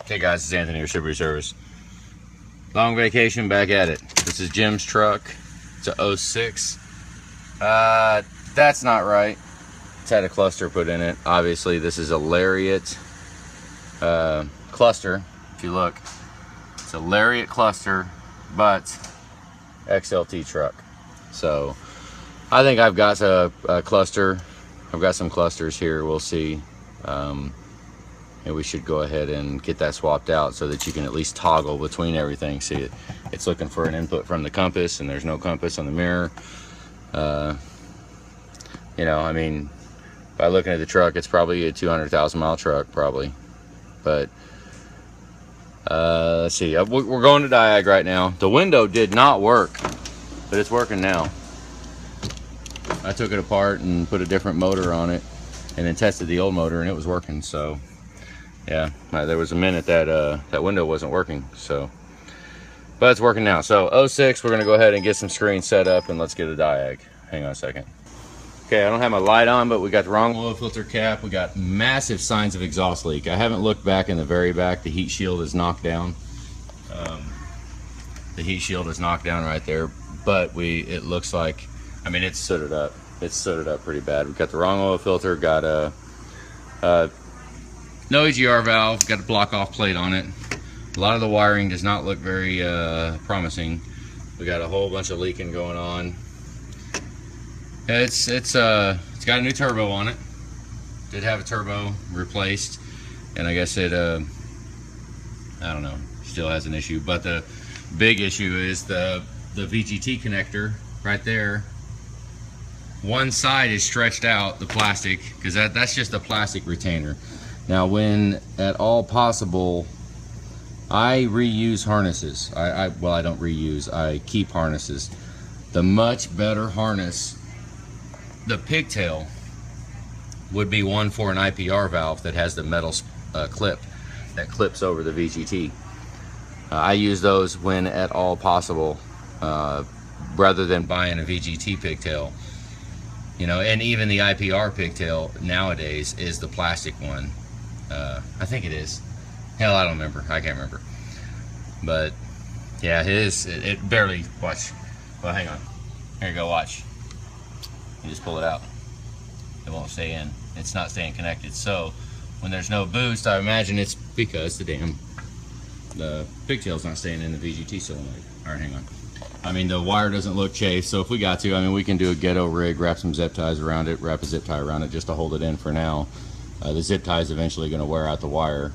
Hey guys, it's Anthony with Shipping Service. Long vacation, back at it. This is Jim's truck. It's a 06. That's not right. It's had a cluster put in it. Obviously, this is a Lariat cluster. If you look, it's a Lariat cluster, but XLT truck. So I think I've got a cluster. I've got some clusters here. We'll see. And we should go ahead and get that swapped out so that you can at least toggle between everything. See, it's looking for an input from the compass, and there's no compass on the mirror. You know, I mean, by looking at the truck, it's probably a 200,000 mile truck, probably. But let's see. We're going to diag right now. The window did not work, but it's working now. I took it apart and put a different motor on it, and then tested the old motor, and it was working. So yeah, there was a minute that that window wasn't working, so, but it's working now. So 06, we're gonna go ahead and get some screens set up, and let's get a diag. Hang on a second. Okay, I don't have my light on, but we got the wrong oil filter cap. We got massive signs of exhaust leak. I haven't looked back in the very back. The heat shield is knocked down. The heat shield is knocked down right there, but it looks like, I mean, it's sooted up. It's sooted up pretty bad. We've got the wrong oil filter, got a no EGR valve, got a block off plate on it. A lot of the wiring does not look very promising. We got a whole bunch of leaking going on. It's got a new turbo on it. Did have a turbo replaced, and I guess it I don't know, still has an issue. But the big issue is the VGT connector right there. One side is stretched out, the plastic, because that's just a plastic retainer. Now, when at all possible, I reuse harnesses. Well, I don't reuse, I keep harnesses. The much better harness, the pigtail, would be one for an IPR valve that has the metal clip that clips over the VGT. I use those when at all possible, rather than buying a VGT pigtail. You know, and even the IPR pigtail nowadays is the plastic one. I think it is. Hell, I don't remember. I can't remember. But yeah, it barely, watch. Well, hang on. Here you go, watch. You just pull it out. It won't stay in. It's not staying connected. So when there's no boost, I imagine it's because the pigtail's not staying in the VGT solenoid. All right, hang on. I mean, the wire doesn't look chafed, so if we got to, I mean, we can do a ghetto rig, wrap some zip ties around it, wrap a zip tie around it just to hold it in for now. The zip tie is eventually going to wear out the wire,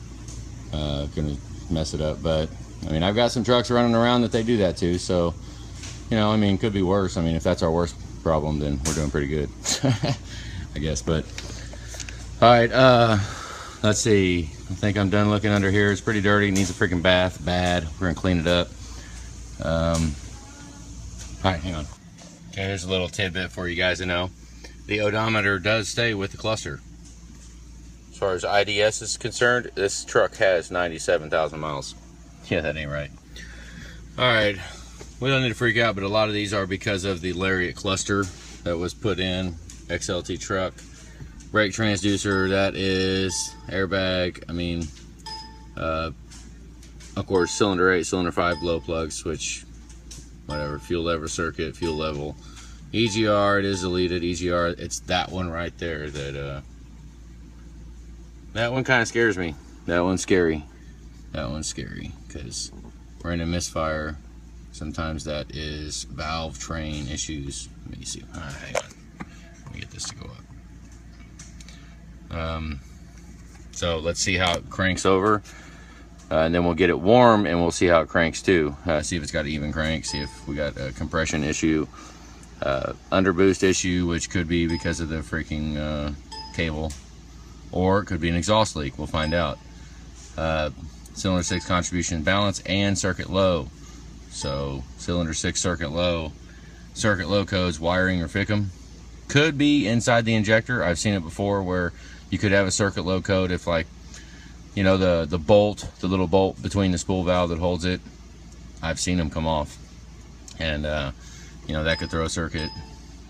going to mess it up. But I mean, I've got some trucks running around that they do that too. So, you know, I mean, could be worse. I mean, if that's our worst problem, then we're doing pretty good, I guess. But all right, let's see. I think I'm done looking under here. It's pretty dirty. It needs a freaking bath, bad. We're gonna clean it up. All right, hang on. Okay, here's a little tidbit for you guys to know. The odometer does stay with the cluster. As far as IDS is concerned, this truck has 97,000 miles. Yeah, that ain't right. All right, we don't need to freak out, but a lot of these are because of the Lariat cluster that was put in. XLT truck. Brake transducer, that is airbag. I mean, of course, cylinder 8, cylinder 5, glow plug, switch, whatever, fuel lever circuit, fuel level. EGR, it is deleted. EGR, it's that one right there that one kind of scares me. That one's scary. That one's scary because we're in a misfire. Sometimes that is valve train issues. Let me see. Hang on. Let me get this to go up. So let's see how it cranks over. And then we'll get it warm and we'll see how it cranks too. See if it's got an even crank, see if we got a compression issue, underboost issue, which could be because of the freaking cable, or it could be an exhaust leak. We'll find out. Cylinder 6 contribution balance and circuit low. So cylinder 6 circuit low codes, wiring or FICM. Could be inside the injector. I've seen it before where you could have a circuit low code if, like, you know, the bolt, the little bolt between the spool valve that holds it, I've seen them come off, and you know, that could throw a circuit.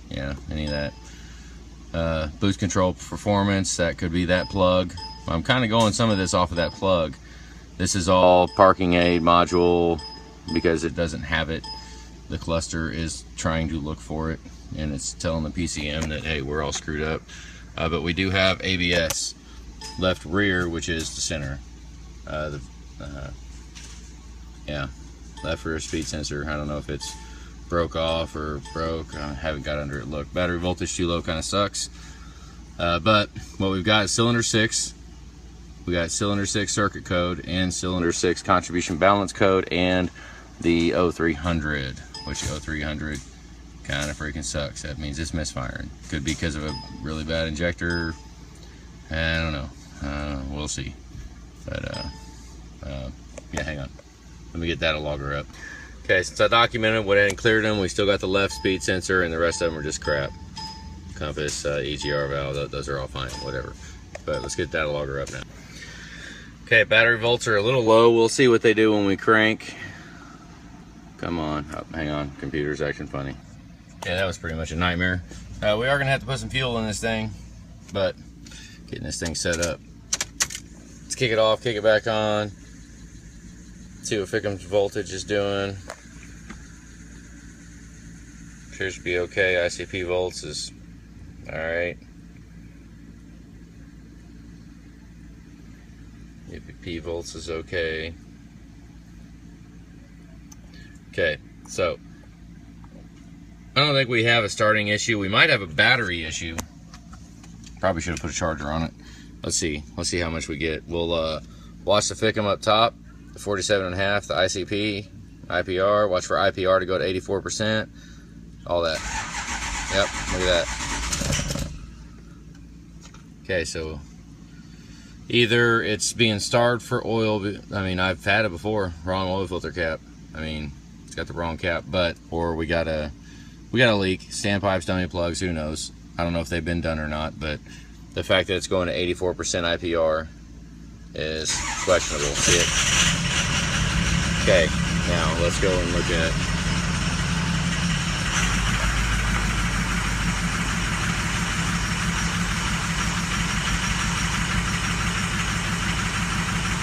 Yeah, any of that. Boost control performance, that could be that plug. I'm kind of going some of this off of that plug. This is all parking aid module because it doesn't have it. The cluster is trying to look for it, and it's telling the PCM that, hey, we're all screwed up. But we do have ABS left rear, which is the center. Yeah, left rear speed sensor. I don't know if it's broke off or broke. I haven't got under it. Look, battery voltage too low kind of sucks. But what we've got is cylinder 6. We got cylinder 6 circuit code and cylinder 6 contribution balance code and the 0300, which the 0300 kind of freaking sucks. That means it's misfiring. Could be because of a really bad injector. I don't know. We'll see. But yeah, hang on. Let me get data logger up. Okay, since I documented, went ahead and cleared them. We still got the left speed sensor, and the rest of them are just crap. Compass, EGR valve, those are all fine, whatever. But let's get data logger up now. Okay, battery volts are a little low. We'll see what they do when we crank. Come on, oh, hang on, computer's acting funny. Yeah, that was pretty much a nightmare. We are gonna have to put some fuel in this thing, but getting this thing set up. Let's kick it off, kick it back on. See what Fickham's voltage is doing. Appears to be okay. ICP volts is alright. EPP volts is okay. Okay, so I don't think we have a starting issue. We might have a battery issue. Probably should have put a charger on it. Let's see how much we get. We'll watch the Fickham up top, the 47.5, the ICP, IPR. Watch for IPR to go to 84%. All that. Yep, look at that. Okay, so either it's being starved for oil. I mean, I've had it before. Wrong oil filter cap. I mean, it's got the wrong cap. But or we got a leak. Standpipes, dummy plugs. Who knows? I don't know if they've been done or not. But the fact that it's going to 84% IPR is questionable. See it? Okay. Now let's go and look at.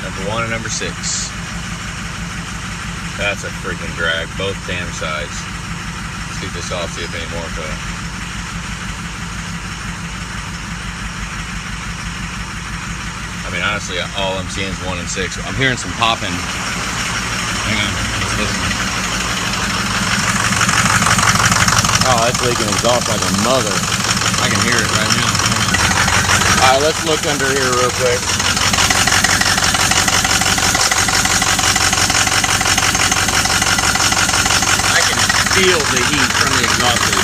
Number 1 and number 6. That's a freaking drag, both damn sides. Let's get this off, see if any more go. I mean, honestly, all I'm seeing is 1 and 6. I'm hearing some popping. Hang on, let's listen. Oh, that's leaking exhaust like a mother. I can hear it right now. Alright, let's look under here real quick. Feel the heat from the exhaust leak.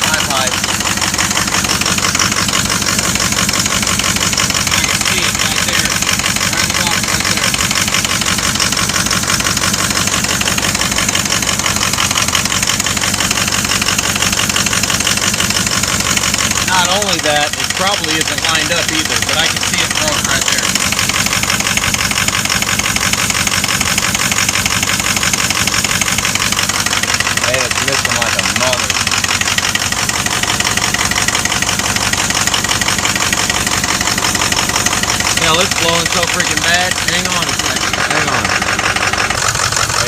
My pipe. I can see it right there. Right in the bottom, right there. Not only that, it probably isn't lined up either, but I can see it broke right there. And it's missing like a mother. Hell, it's blowing so freaking bad. Hang on a second. Hang on.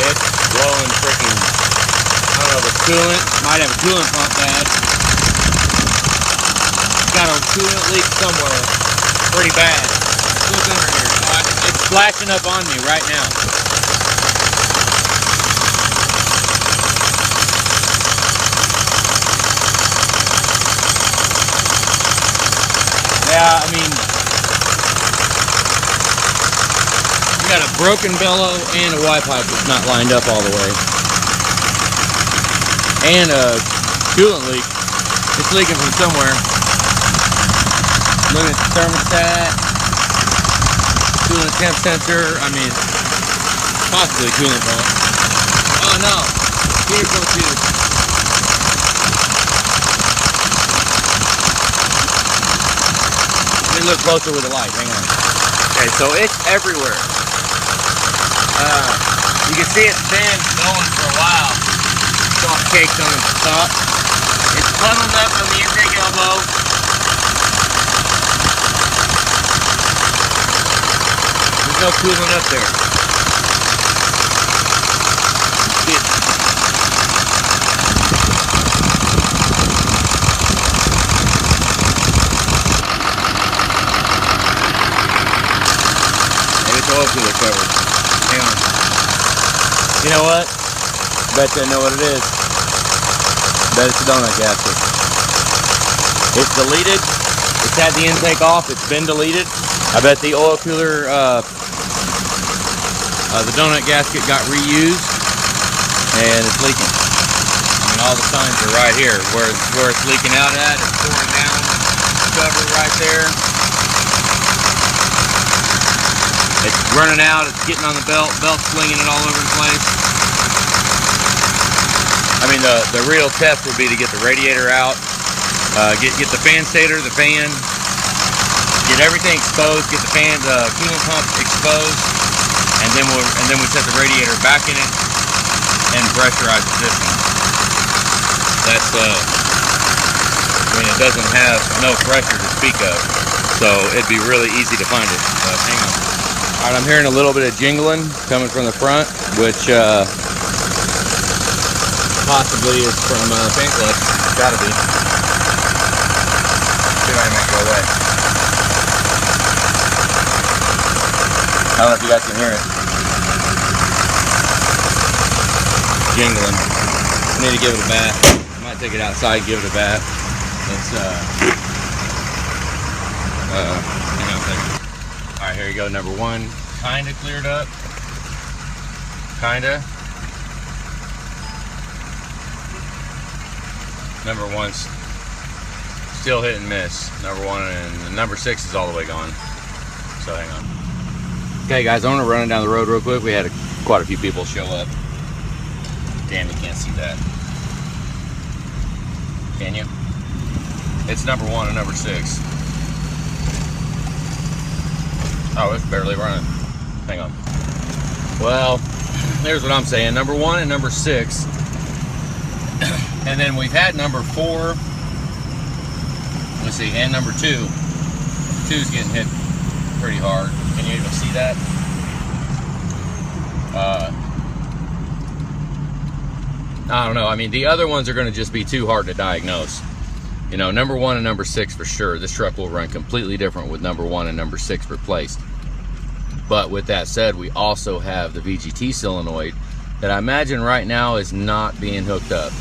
It's blowing freaking, I don't know, the coolant. Might have a coolant pump bad. Got a coolant leak somewhere pretty bad. Look under here. It's flashing up on me right now. Yeah, I mean, we got a broken bellow and a Y pipe that's not lined up all the way. And a coolant leak. It's leaking from somewhere. Look at the thermostat, coolant temp sensor, I mean, possibly coolant pump. Oh no, here's what it is. Let me look closer with the light, hang on. Okay, so it's everywhere. You can see it's been going for a while. Soft caked on the top. It's funneled up on the intake elbow. There's no coolant up there. Maybe it's oil cooler covered. Hang on. You know what? Bet you I know what it is. Bet it's a donut gasket. It's deleted. It's had the intake off. It's been deleted. I bet the oil cooler, the donut gasket got reused, and it's leaking. I mean, all the signs are right here. Where it's leaking out at, it's pouring down. Cover right there. It's running out. It's getting on the belt. Belt's swinging it all over the place. I mean, the real test would be to get the radiator out, get the fan stator, the fan, get everything exposed, get the fan, the coolant pump exposed, and then we set the radiator back in it and pressurize the system. That's I mean, it doesn't have no pressure to speak of, so it'd be really easy to find it. But hang on. All right, I'm hearing a little bit of jingling coming from the front, which possibly is from fan clutch. Gotta be. See if I can make it go away. I don't know if you guys can hear it. Jingling. I need to give it a bath. I might take it outside and give it a bath. It's hang on a second. Alright, here you go. Number one, kinda cleared up. Kinda. Number one's still hit and miss. Number one, and number 6 is all the way gone. So hang on. Okay guys, I'm gonna run it down the road real quick. We had quite a few people show up. Damn, you can't see that. Can you? It's number 1 and number 6. Oh, it's barely running. Hang on. Well, here's what I'm saying. Number 1 and number 6. And then we've had number 4. Let's see, and number 2. 2's getting hit pretty hard. Can you even see that? I don't know. I mean, the other ones are going to just be too hard to diagnose. You know, number 1 and number 6 for sure. This truck will run completely different with number 1 and number 6 replaced. But with that said, we also have the VGT solenoid that I imagine right now is not being hooked up.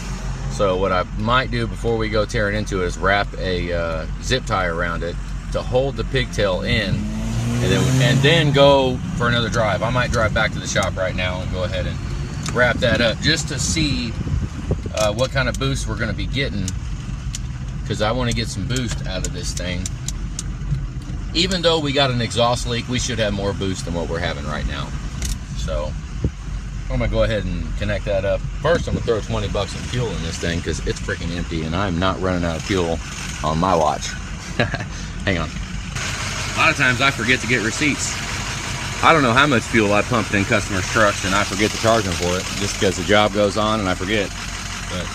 So what I might do before we go tearing into it is wrap a zip tie around it to hold the pigtail in, and then go for another drive. I might drive back to the shop right now and go ahead and wrap that up just to see what kind of boost we're going to be getting, because I want to get some boost out of this thing. Even though we got an exhaust leak, we should have more boost than what we're having right now. So I'm gonna go ahead and connect that up. First, I'm gonna throw 20 bucks in fuel in this thing because it's freaking empty and I'm not running out of fuel on my watch. Hang on. A lot of times I forget to get receipts. I don't know how much fuel I pumped in customers' trucks and I forget to charge them for it just because the job goes on and I forget. But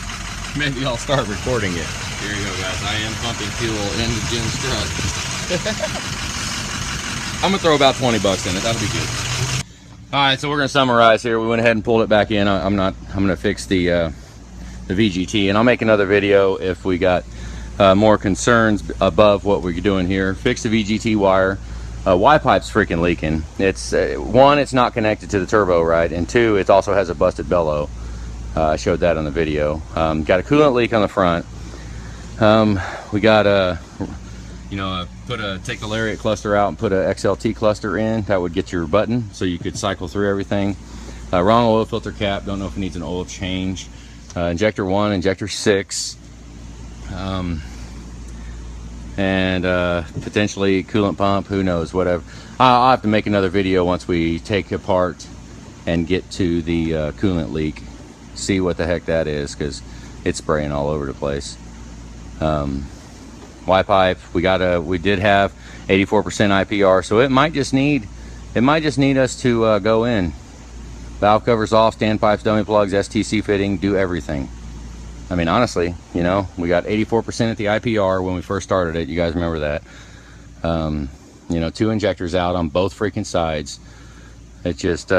maybe I'll start recording it. Here you go, guys. I am pumping fuel into Jim's truck. I'm gonna throw about 20 bucks in it. That'll be good. All right, so we're gonna summarize here. We went ahead and pulled it back in. I'm gonna fix the VGT, and I'll make another video if we got more concerns above what we're doing here. Fix the VGT wire. Y pipe's freaking leaking. It's one, it's not connected to the turbo right, and 2, it also has a busted bellow. I showed that on the video. Got a coolant leak on the front. We got a, take the lariat cluster out and put a XLT cluster in. That would get your button so you could cycle through everything. Wrong oil filter cap. Don't know if it needs an oil change. Injector 1, injector 6, and potentially coolant pump. Who knows? Whatever. I'll have to make another video once we take apart and get to the coolant leak. See what the heck that is, because it's spraying all over the place. Y pipe, we did have 84% IPR, so it might just need us to go in Valve covers off, standpipes, dummy plugs, STC fitting, do everything. I mean, honestly, you know, we got 84% at the IPR when we first started it. You guys remember that. You know, 2 injectors out on both freaking sides. It just, you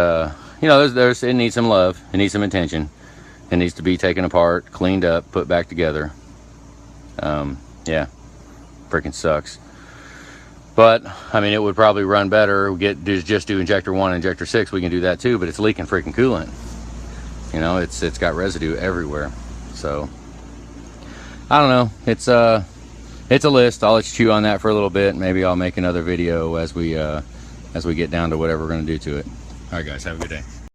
know, it needs some love. It needs some attention. It needs to be taken apart, cleaned up, put back together. Yeah, freaking sucks. But I mean, it would probably run better. Just do injector 1, injector 6. We can do that too. But it's leaking freaking coolant. You know, it's got residue everywhere. So I don't know. It's a list. I'll let you chew on that for a little bit. Maybe I'll make another video as we get down to whatever we're going to do to it. All right, guys. Have a good day.